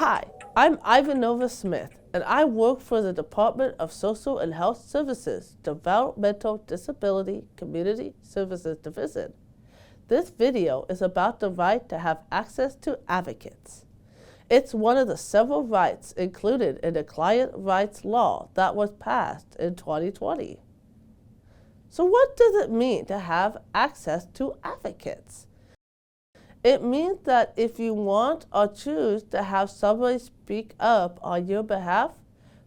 Hi, I'm Ivanova Smith, and I work for the Department of Social and Health Services, Developmental Disability Community Services Division. This video is about the right to have access to advocates. It's one of the several rights included in the Client Rights Law that was passed in 2020. So what does it mean to have access to advocates? It means that if you want or choose to have somebody speak up on your behalf,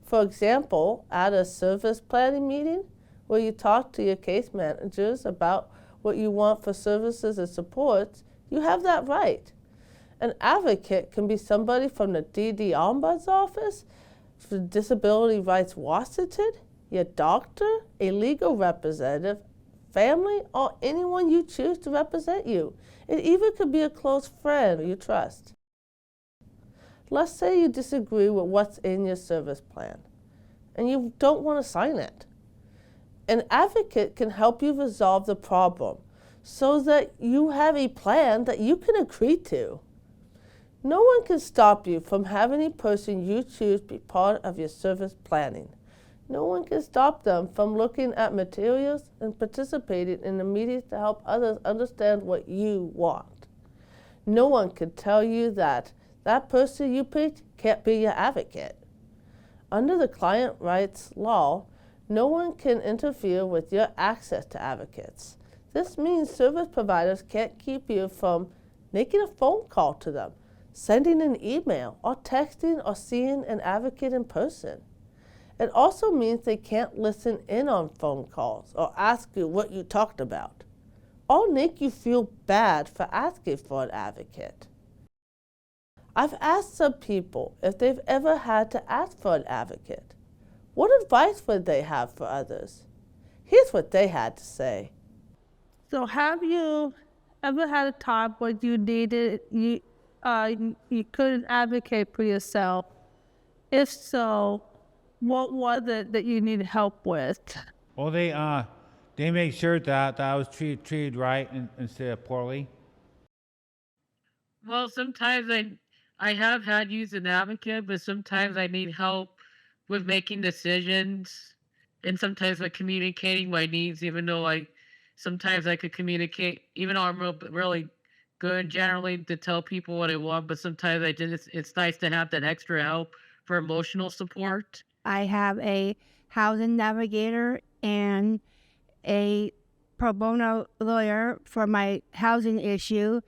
for example, at a service planning meeting where you talk to your case managers about what you want for services and supports, you have that right. An advocate can be somebody from the DD Ombuds's office, for Disability Rights Washington, your doctor, a legal representative, family, or anyone you choose to represent you. It even could be a close friend you trust. Let's say you disagree with what's in your service plan and you don't want to sign it. An advocate can help you resolve the problem so that you have a plan that you can agree to. No one can stop you from having a person you choose be part of your service planning. No one can stop them from looking at materials and participating in the meetings to help others understand what you want. No one can tell you that that person you picked can't be your advocate. Under the Client Rights Law, no one can interfere with your access to advocates. This means service providers can't keep you from making a phone call to them, sending an email, or texting or seeing an advocate in person. It also means they can't listen in on phone calls or ask you what you talked about, or make you feel bad for asking for an advocate. I've asked some people if they've ever had to ask for an advocate. What advice would they have for others? Here's what they had to say. So have you ever had a time when you needed, you couldn't advocate for yourself? If so, what was it that you needed help with? Well, they made sure that I was treated right instead of poorly. Well, sometimes I have had used an advocate, but sometimes I need help with making decisions and sometimes with communicating my needs, even though sometimes I could communicate, even though I'm really good generally to tell people what I want, but sometimes it's nice to have that extra help for emotional support. I have a housing navigator and a pro bono lawyer for my housing issue.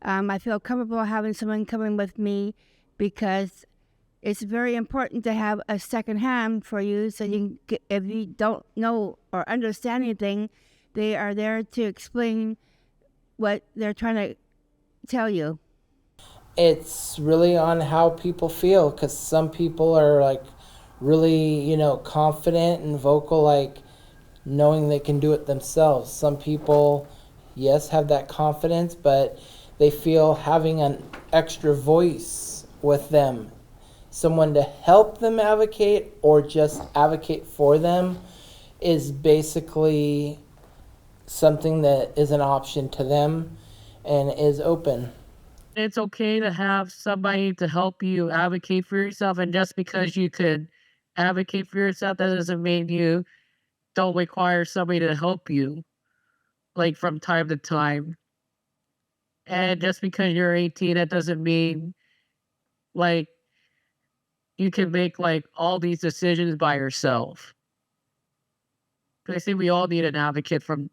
I feel comfortable having someone coming with me because it's very important to have a second hand for you, so if you don't know or understand anything, they are there to explain what they're trying to tell you. It's really on how people feel, because some people are really, confident and vocal, knowing they can do it themselves. Some people, yes, have that confidence, but they feel having an extra voice with them, someone to help them advocate or just advocate for them, is basically something that is an option to them and is open. It's okay to have somebody to help you advocate for yourself, and just because you could advocate for yourself, that doesn't mean you don't require somebody to help you, from time to time. And just because you're 18, that doesn't mean you can make all these decisions by yourself. But I think we all need an advocate from,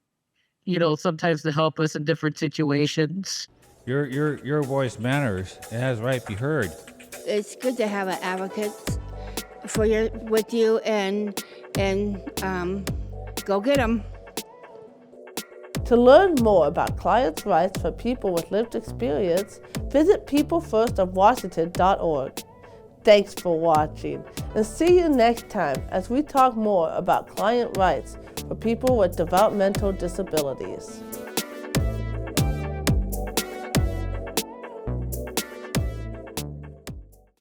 sometimes to help us in different situations. Your voice matters. It has right to be heard. It's good to have an advocate with you and go get them. To learn more about clients' rights for people with lived experience, visit peoplefirstofwashington.org. Thanks for watching, and see you next time as we talk more about client rights for people with developmental disabilities.